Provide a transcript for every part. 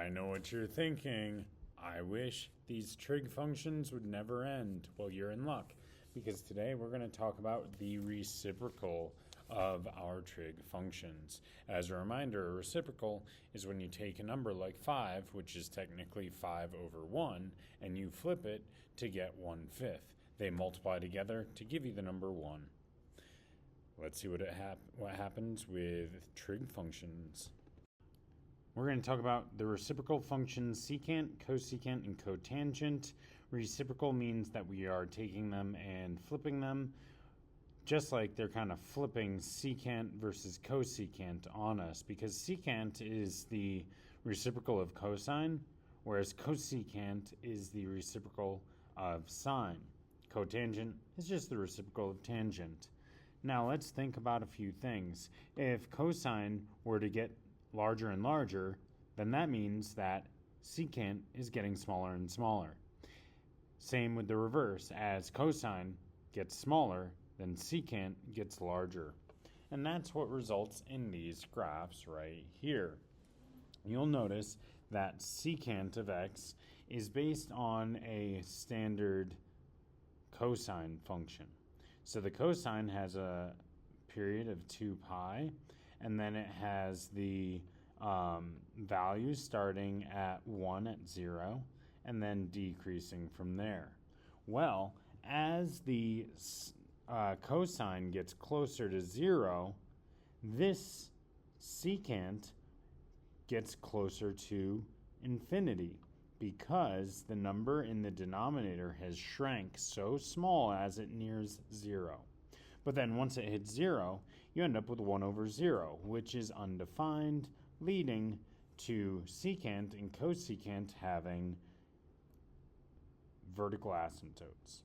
I know what you're thinking. I wish these trig functions would never end. Well, you're in luck, because today we're going to talk about the reciprocal of our trig functions. As a reminder, a reciprocal is when you take a number like 5, which is technically 5 over 1, and you flip it to get 1/5. They multiply together to give you the number 1. Let's see what happens with trig functions. We're going to talk about the reciprocal functions secant, cosecant, and cotangent. Reciprocal means that we are taking them and flipping them, just like they're kind of flipping secant versus cosecant on us, because secant is the reciprocal of cosine, whereas cosecant is the reciprocal of sine. Cotangent is just the reciprocal of tangent. Now let's think about a few things. If cosine were to get larger and larger, then that means that secant is getting smaller and smaller. Same with the reverse. As cosine gets smaller, then secant gets larger. And that's what results in these graphs right here. You'll notice that secant of x is based on a standard cosine function. So the cosine has a period of 2 pi, and then it has the values starting at 1 at 0, and then decreasing from there. Well, as the cosine gets closer to 0, this secant gets closer to infinity, because the number in the denominator has shrank so small as it nears 0. But then once it hits 0, you end up with 1 over 0, which is undefined, leading to secant and cosecant having vertical asymptotes.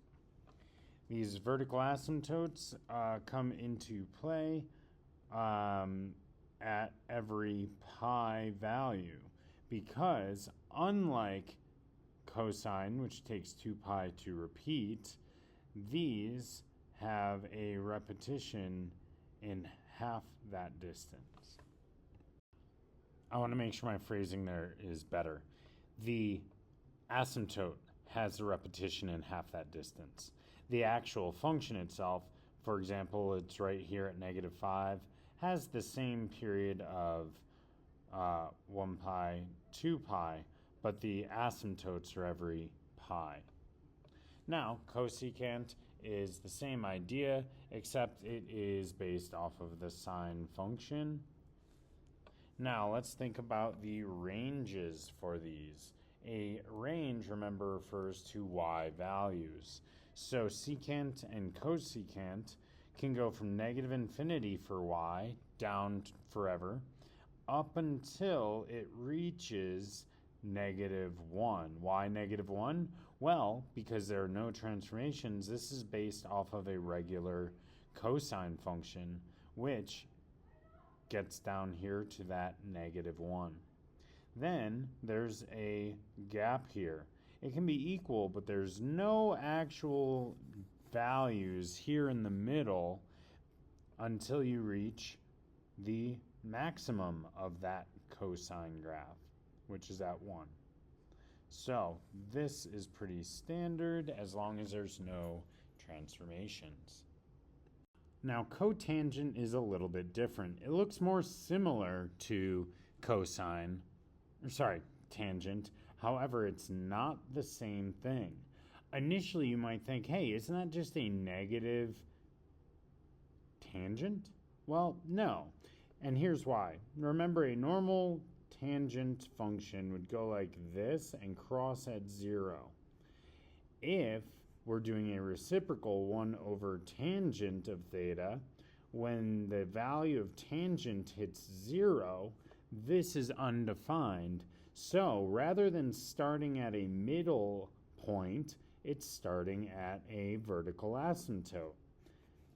These vertical asymptotes come into play at every pi value, because unlike cosine, which takes 2 pi to repeat, these have a repetition in half that distance. I want to make sure my phrasing there is better. The asymptote has a repetition in half that distance. The actual function itself, for example, it's right here at -5, has the same period of 1 pi, 2 pi, but the asymptotes are every pi. Now, cosecant is the same idea, except it is based off of the sine function. Now, let's think about the ranges for these. A range, remember, refers to y values. So secant and cosecant can go from -infinity for y down forever up until it reaches -1. Why -1? Well, because there are no transformations, this is based off of a regular cosine function, which gets down here to that -1. Then there's a gap here. It can be equal, but there's no actual values here in the middle until you reach the maximum of that cosine graph, which is at 1. So this is pretty standard as long as there's no transformations. Now, cotangent is a little bit different. It looks more similar to tangent. However, it's not the same thing. Initially, you might think, hey, isn't that just a negative tangent? Well, no. And here's why. Remember, a normal tangent function would go like this and cross at 0. If we're doing a reciprocal 1 over tangent of theta, when the value of tangent hits 0, this is undefined. So rather than starting at a middle point, it's starting at a vertical asymptote.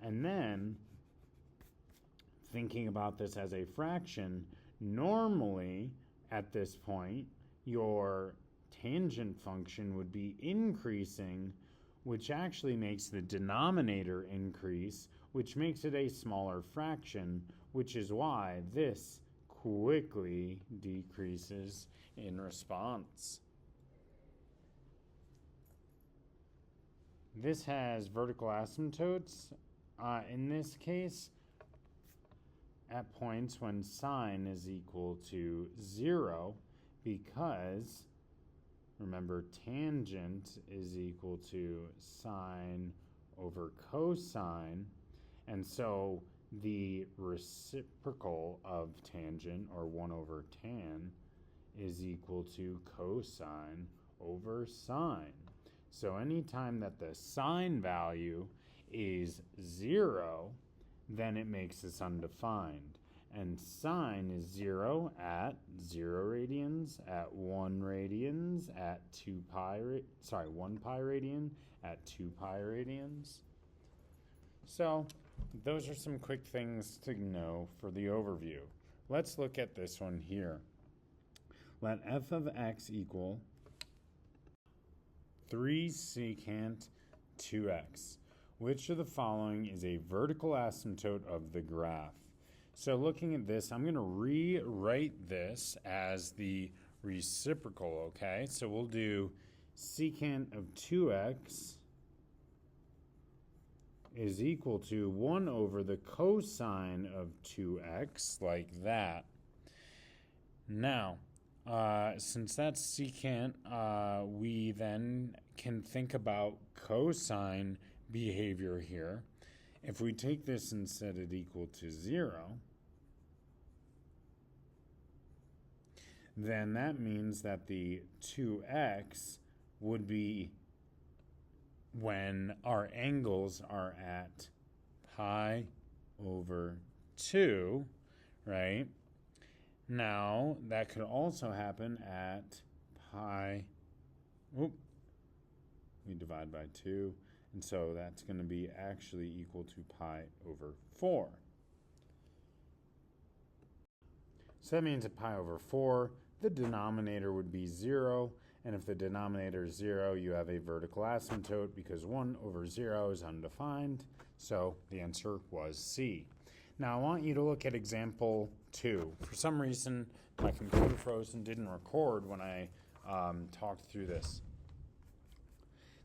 And then, thinking about this as a fraction, normally at this point, your tangent function would be increasing, which actually makes the denominator increase, which makes it a smaller fraction, which is why this quickly decreases in response. This has vertical asymptotes, in this case, at points when sine is equal to 0, because, remember, tangent is equal to sine over cosine, and so the reciprocal of tangent, or 1 over tan, is equal to cosine over sine. So anytime that the sine value is 0, then it makes this undefined. And sine is 0 at 0 radians, at 1 radians, at 1 pi radian, at 2 pi radians. So those are some quick things to know for the overview. Let's look at this one here. Let f of x equal 3 secant 2x. Which of the following is a vertical asymptote of the graph? So looking at this, I'm going to rewrite this as the reciprocal, okay? So we'll do secant of 2x is equal to 1 over the cosine of 2x, like that. Now, since that's secant, we then can think about cosine behavior here. If we take this and set it equal to 0, then that means that the 2x would be when our angles are at pi over 2, right? Now, that could also happen at pi, we divide by 2, and so that's going to be actually equal to pi over 4. So that means at pi over 4, the denominator would be 0, and if the denominator is 0, you have a vertical asymptote because 1 over 0 is undefined, so the answer was C. Now I want you to look at example 2. For some reason, my computer froze and didn't record when I talked through this.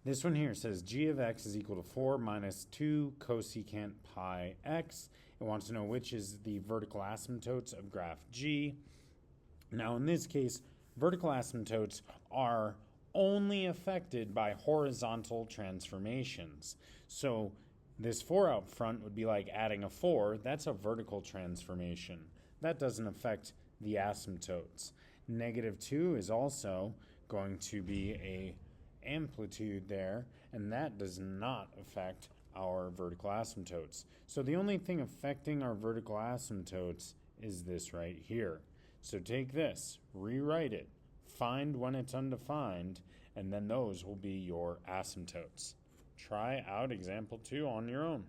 This one here says g of x is equal to 4 minus 2 cosecant pi x. It wants to know which is the vertical asymptotes of graph G. Now in this case, vertical asymptotes are only affected by horizontal transformations. So this 4 out front would be like adding a 4. That's a vertical transformation. That doesn't affect the asymptotes. Negative 2 is also going to be a amplitude there, and that does not affect our vertical asymptotes. So the only thing affecting our vertical asymptotes is this right here. So take this, rewrite it, find when it's undefined, and then those will be your asymptotes. Try out example 2 on your own.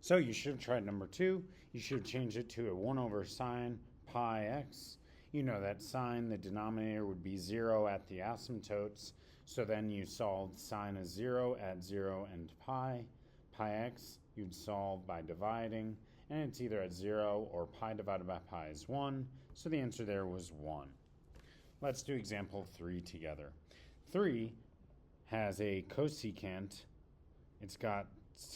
So you should have tried number 2. You should have changed it to a 1 over sine pi x. You know that sine, the denominator would be 0 at the asymptotes. So then you solved sine is 0 at 0 and pi. Pi x you'd solve by dividing, and it's either at 0 or pi divided by pi is 1. So the answer there was 1. Let's do example 3 together. 3 has a cosecant. It's got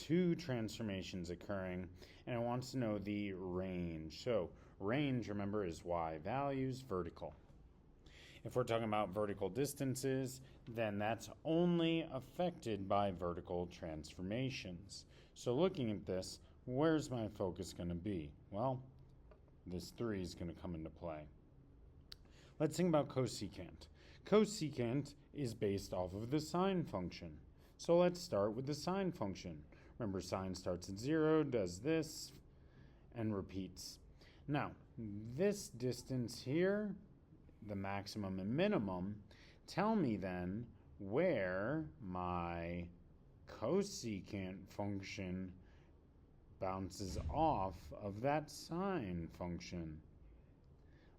2 transformations occurring, and it wants to know the range. So range, remember, is y values, vertical. If we're talking about vertical distances, then that's only affected by vertical transformations. So looking at this, where's my focus going to be? Well, this 3 is going to come into play. Let's think about cosecant. Cosecant is based off of the sine function. So let's start with the sine function. Remember, sine starts at 0, does this, and repeats. Now, this distance here, the maximum and minimum, tell me then where my cosecant function bounces off of that sine function.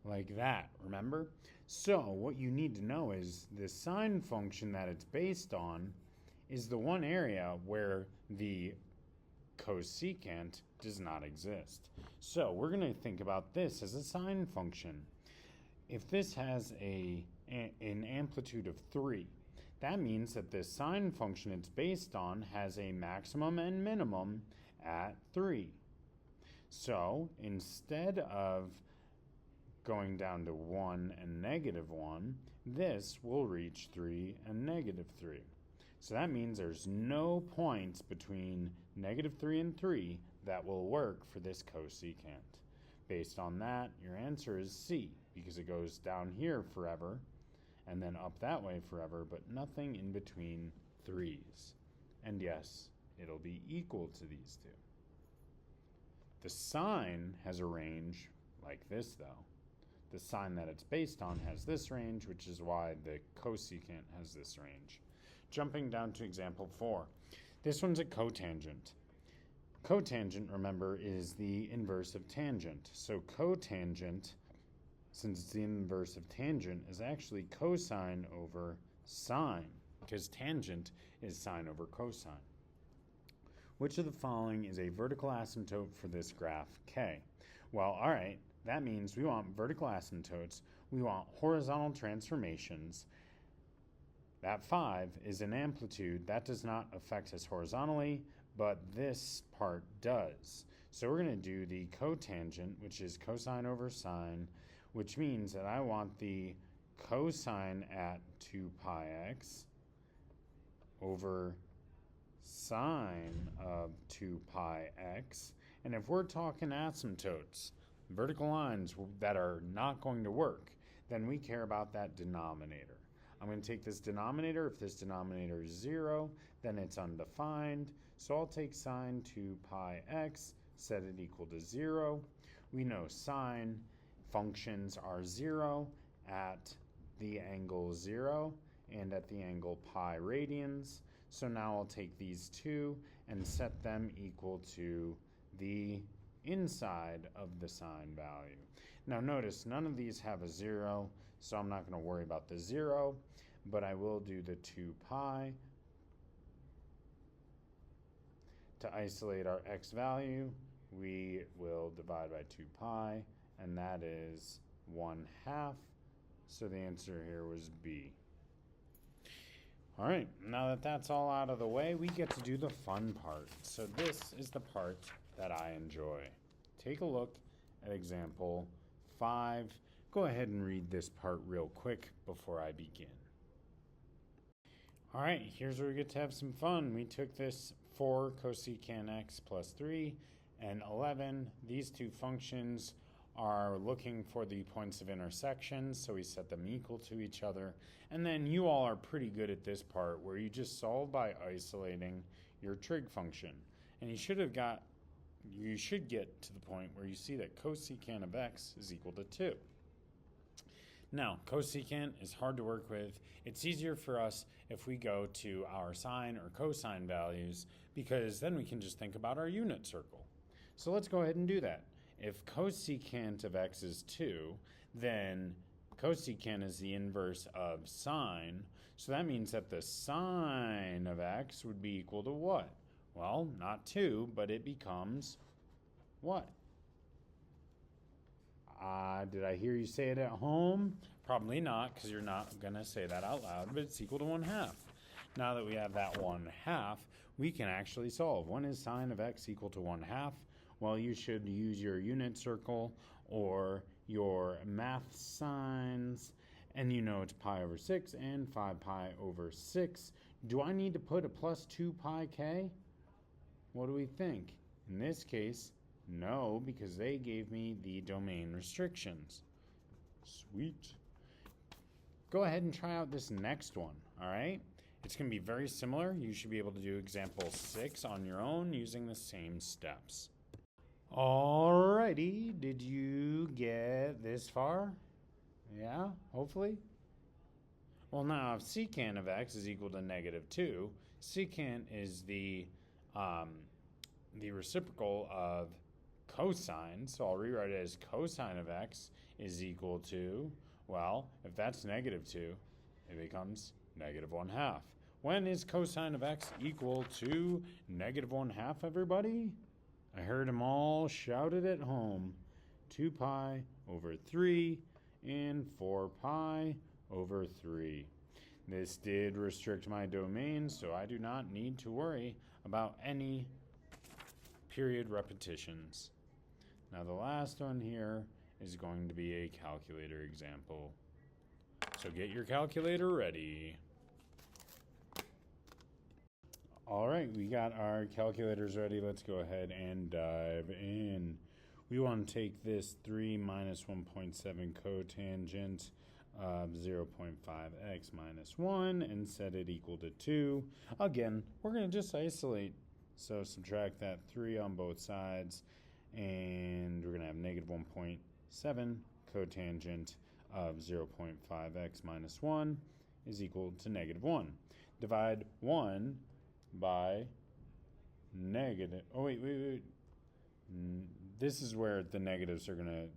Like that, remember? So what you need to know is the sine function that it's based on is the one area where the cosecant does not exist. So we're going to think about this as a sine function. If this has an amplitude of 3, that means that this sine function it's based on has a maximum and minimum at 3. So instead of going down to 1 and negative 1, this will reach 3 and negative 3. So that means there's no points between negative 3 and 3 that will work for this cosecant. Based on that, your answer is C, because it goes down here forever and then up that way forever, but nothing in between 3's. And yes, it'll be equal to these two. The sine has a range like this, though. The sine that it's based on has this range, which is why the cosecant has this range. Jumping down to example 4. This one's a cotangent. Cotangent, remember, is the inverse of tangent. So cotangent, since it's the inverse of tangent, is actually cosine over sine, because tangent is sine over cosine. Which of the following is a vertical asymptote for this graph K? Well, all right, that means we want vertical asymptotes, we want horizontal transformations. That 5 is an amplitude that does not affect us horizontally, but this part does. So we're going to do the cotangent, which is cosine over sine, which means that I want the cosine at 2 pi x over sine of 2 pi x. And if we're talking asymptotes, vertical lines that are not going to work, then we care about that denominator. I'm going to take this denominator. If this denominator is 0, then it's undefined. So I'll take sine 2 pi x, set it equal to 0. We know sine functions are 0 at the angle 0 and at the angle pi radians. So now I'll take these two and set them equal to the inside of the sine value. Now notice none of these have a 0, so I'm not going to worry about the 0, but I will do the 2 pi to isolate our x value. We will divide by 2 pi, and that is 1/2. So the answer here was B. All right, now that that's all out of the way, we get to do the fun part. So this is the part that I enjoy. Take a look at example 5. Go ahead and read this part real quick before I begin. All right, here's where we get to have some fun. We took this 4 cosecant x plus 3 and 11. These two functions are looking for the points of intersection, so we set them equal to each other. And then you all are pretty good at this part where you just solve by isolating your trig function. And you should get to the point where you see that cosecant of x is equal to 2. Now, cosecant is hard to work with. It's easier for us if we go to our sine or cosine values, because then we can just think about our unit circle. So let's go ahead and do that. If cosecant of x is 2, then cosecant is the inverse of sine. So that means that the sine of x would be equal to what? Well, not 2, but it becomes what? Did I hear you say it at home? Probably not, because you're not going to say that out loud, but it's equal to 1/2. Now that we have that 1/2, we can actually solve. When is sine of x equal to 1/2? Well, you should use your unit circle or your math signs, and you know it's pi over 6 and 5 pi over 6. Do I need to put a plus 2 pi k? What do we think? In this case, no, because they gave me the domain restrictions. Sweet. Go ahead and try out this next one, all right? It's going to be very similar. You should be able to do example 6 on your own using the same steps. Alrighty, did you get this far? Yeah, hopefully. Well, now if secant of x is equal to -2, secant is the reciprocal of cosine, so I'll rewrite it as cosine of x is equal to, well, if that's -2, it becomes -1/2. When is cosine of x equal to -1/2, everybody? I heard them all shouted at home. 2 pi over 3 and 4 pi over 3. This did restrict my domain, so I do not need to worry about any period repetitions. Now the last one here is going to be a calculator example. So get your calculator ready. All right, we got our calculators ready. Let's go ahead and dive in. We want to take this 3 minus 1.7 cotangent of 0.5x minus 1 and set it equal to 2. Again, we're going to just isolate. So subtract that 3 on both sides, and we're going to have negative 1.7 cotangent of 0.5x minus 1 is equal to negative 1. Divide 1 by negative, wait. This is where the negatives are going to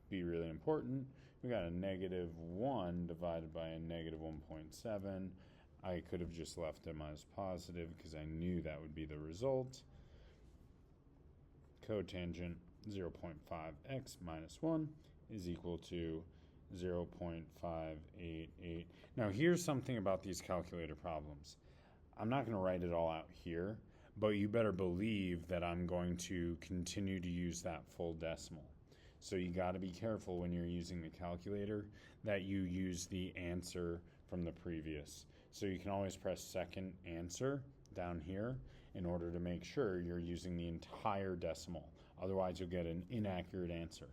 be really important. We got a negative 1 divided by a negative 1.7. I could have just left them as positive because I knew that would be the result. Cotangent 0.5x minus 1 is equal to 0.588. Now here's something about these calculator problems. I'm not going to write it all out here, but you better believe that I'm going to continue to use that full decimal. So you got to be careful when you're using the calculator that you use the answer from the previous. So you can always press second answer down here in order to make sure you're using the entire decimal. Otherwise you'll get an inaccurate answer.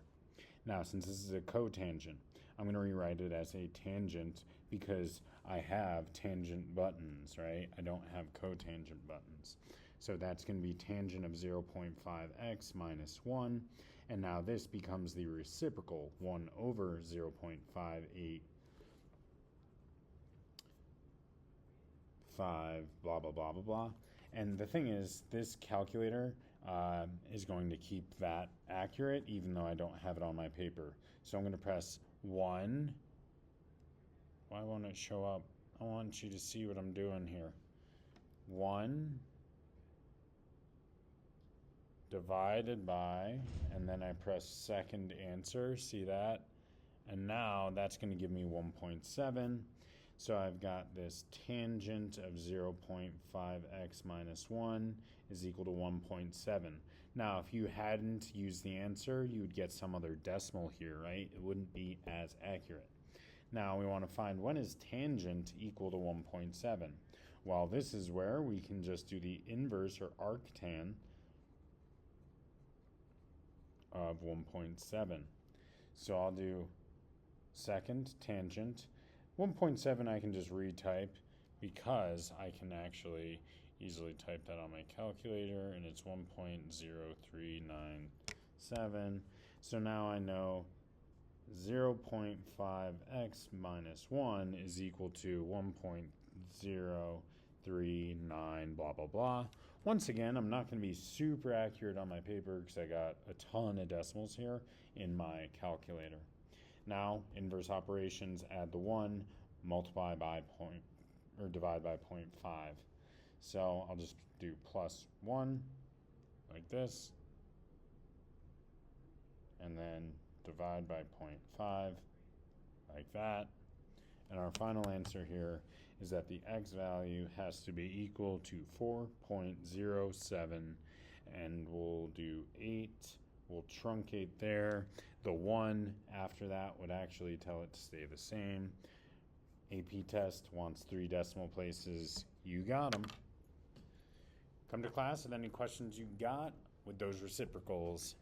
Now since this is a cotangent, I'm going to rewrite it as a tangent because I have tangent buttons, right? I don't have cotangent buttons. So that's going to be tangent of 0.5x minus 1. And now this becomes the reciprocal 1 over 0.585, blah, blah, blah, blah, blah. And the thing is, this calculator is going to keep that accurate even though I don't have it on my paper. So I'm going to press 1. Why won't it show up? I want you to see what I'm doing here. 1 divided by, and then I press second answer, see that? And now that's going to give me 1.7. So I've got this tangent of 0.5x minus 1 is equal to 1.7. Now, if you hadn't used the answer, you would get some other decimal here, right? It wouldn't be as accurate. Now, we want to find when is tangent equal to 1.7. Well, this is where we can just do the inverse or arctan of 1.7. So I'll do second tangent. 1.7 I can just retype because I can actually easily type that on my calculator, and it's 1.0397. So now I know 0.5x minus 1 is equal to 1.039 blah blah blah. Once again, I'm not going to be super accurate on my paper because I got a ton of decimals here in my calculator. Now, inverse operations, add the 1, multiply by point, or divide by 0.5. So I'll just do plus 1, like this, and then divide by 0.5, like that. And our final answer here is that the x value has to be equal to 4.07, and we'll do 8. We'll truncate there. The 1 after that would actually tell it to stay the same. AP test wants 3 decimal places. You got them. Come to class with any questions you got with those reciprocals.